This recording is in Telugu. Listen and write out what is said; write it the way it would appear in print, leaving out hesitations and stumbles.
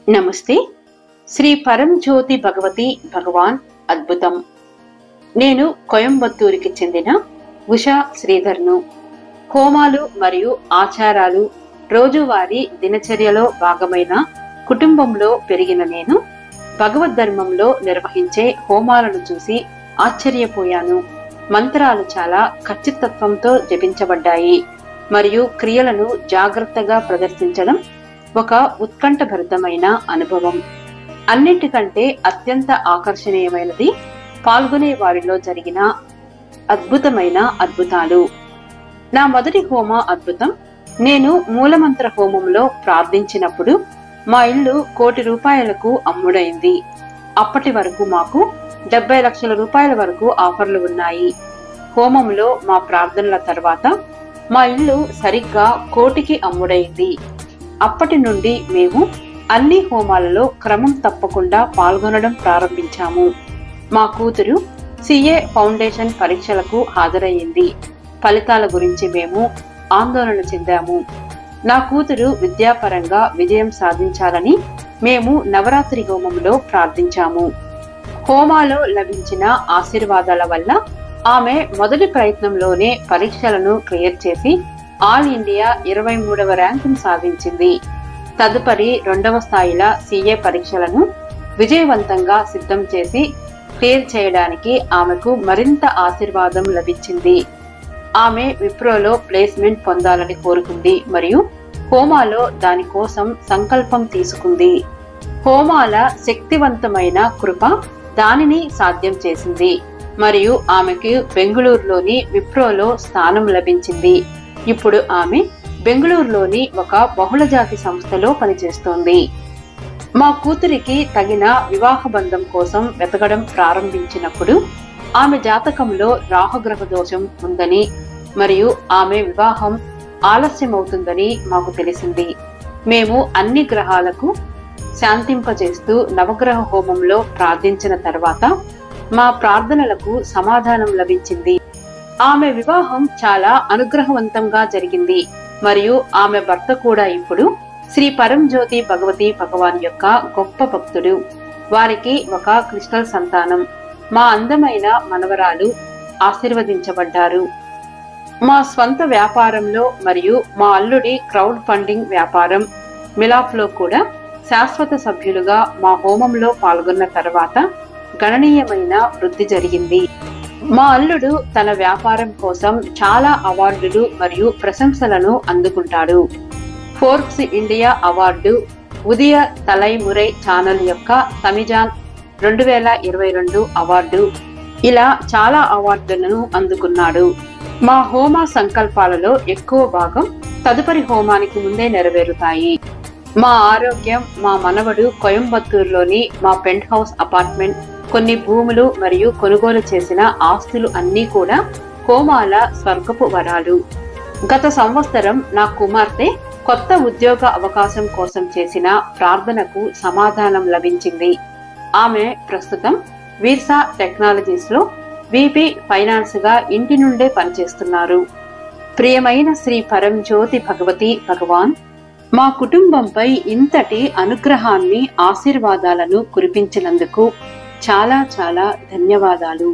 నమస్తే. శ్రీ పరంజ్యోతి భగవతి భగవాన్ అద్భుతం. నేను కోయంబత్తూరుకి చెందిన ఉషా శ్రీధర్ను. హోమాలు మరియు ఆచారాలు రోజువారీ దినచర్యలో భాగమైన కుటుంబంలో పెరిగిన నేను భగవద్ధర్మంలో నిర్వహించే హోమాలను చూసి ఆశ్చర్యపోయాను. మంత్రాలు చాలా ఖచ్చితత్వంతో జపించబడ్డాయి మరియు క్రియలను జాగ్రత్తగా ప్రదర్శించడం ఒక ఉత్కంఠభరితమైన అనుభవం. అన్నింటికంటే అత్యంత ఆకర్షణీయమైనది పాల్గొనే వారిలో జరిగిన అద్భుతమైన అద్భుతాలు. నా మొదటి హోమ అద్భుతం, నేను మూలమంత్ర హోమంలో ప్రార్థించినప్పుడు మా ఇల్లు ₹1,00,00,000 అమ్ముడైంది. అప్పటి వరకు మాకు 70 లక్షల రూపాయల వరకు ఆఫర్లు ఉన్నాయి. హోమంలో మా ప్రార్థనల తర్వాత మా ఇల్లు సరిగ్గా 1,00,00,000కి అమ్ముడైంది. అప్పటి నుండి మేము అన్ని హోమాలలో క్రమం తప్పకుండా పాల్గొనడం ప్రారంభించాము. మా కూతురు CA ఫౌండేషన్ పరీక్షలకు హాజరయ్యింది. ఫలితాల గురించి మేము ఆందోళన చెందాము. నా కూతురు విద్యాపరంగా విజయం సాధించాలని మేము నవరాత్రి హోమంలో ప్రార్థించాము. హోమాలో లభించిన ఆశీర్వాదాల వల్ల ఆమె మొదటి ప్రయత్నంలోనే పరీక్షలను క్లియర్ చేసి ఆల్ ఇండియా 23వ ర్యాంకును సాధించింది. తదుపరి 2వ స్థాయిల CA పరీక్షలను విజయవంతంగా సిద్ధం చేసి క్లియర్ చేయడానికి ఆమెకు మరింత ఆశీర్వాదం లభించింది. ఆమె విప్రోలో ప్లేస్మెంట్ పొందాలని కోరుకుంది మరియు హోమాలో దానికోసం సంకల్పం తీసుకుంది. హోమాల శక్తివంతమైన కృప దానిని సాధ్యం చేసింది మరియు ఆమెకు బెంగుళూరులోని విప్రోలో స్థానం లభించింది. ఇప్పుడు ఆమె బెంగుళూరులోని ఒక బహుళజాతి సంస్థలో పనిచేస్తోంది. మా కూతురికి తగిన వివాహ బంధం కోసం వెతకడం ప్రారంభించినప్పుడు ఆమె జాతకంలో రాహుగ్రహ దోషం ఉందని మరియు ఆమె వివాహం ఆలస్యమవుతుందని మాకు తెలిసింది. మేము అన్ని గ్రహాలకు శాంతింపజేస్తూ నవగ్రహ హోమంలో ప్రార్థించిన తర్వాత మా ప్రార్థనలకు సమాధానం లభించింది. ఆమె వివాహం చాలా అనుగ్రహవంతంగా జరిగింది మరియు ఆమె భర్త కూడా ఇప్పుడు శ్రీ పరంజ్యోతి భగవతి భగవాన్ యొక్క గొప్ప భక్తుడు. వారికి ఒక క్రిస్టల్ సంతానం, మా అందమైన మనవరాలు ఆశీర్వదించబడ్డారు. మా స్వంత వ్యాపారంలో మరియు మా అల్లుడి క్రౌడ్ ఫండింగ్ వ్యాపారం మిలాప్లో కూడా శాశ్వత సభ్యులుగా మా హోమంలో పాల్గొన్న తర్వాత గణనీయమైన వృద్ధి జరిగింది. మా అల్లుడు తన వ్యాపారం కోసం చాలా అవార్డులు మరియు ప్రశంసలను అందుకుంటాడు. ఫోర్బ్స్ ఇండియా అవార్డు, ఉదయ తలైమురై ఛానల్ యొక్క తమిజాన్ 2022 అవార్డు, ఇలా చాలా అవార్డులను అందుకున్నాడు. మా హోమ సంకల్పాలలో ఎక్కువ భాగం తదుపరి హోమానికి ముందే నెరవేరుతాయి. మా ఆరోగ్యం, మా మనవడు కోయంబత్తూరులోని మా పెంట్ హౌస్ అపార్ట్మెంట్, కొన్ని భూములు మరియు కొనుగోలు చేసిన ఆస్తులు అన్నీ కూడా హోమాల స్వర్గపు వరాలు. గత సంవత్సరం నా కుమార్తె కొత్త ఉద్యోగ అవకాశం కోసం చేసిన ప్రార్థనకు సమాధానం లభించింది. ఆమె ప్రస్తుతం వీర్సా టెక్నాలజీస్ లో VP ఫైనాన్స్ గా ఇంటి నుండే పనిచేస్తున్నారు. ప్రియమైన శ్రీ పరంజ్యోతి భగవతి భగవాన్, మా కుటుంబంపై ఇంతటి అనుగ్రహాన్ని, ఆశీర్వాదాలను కురిపించినందుకు చాలా చాలా ధన్యవాదాలు.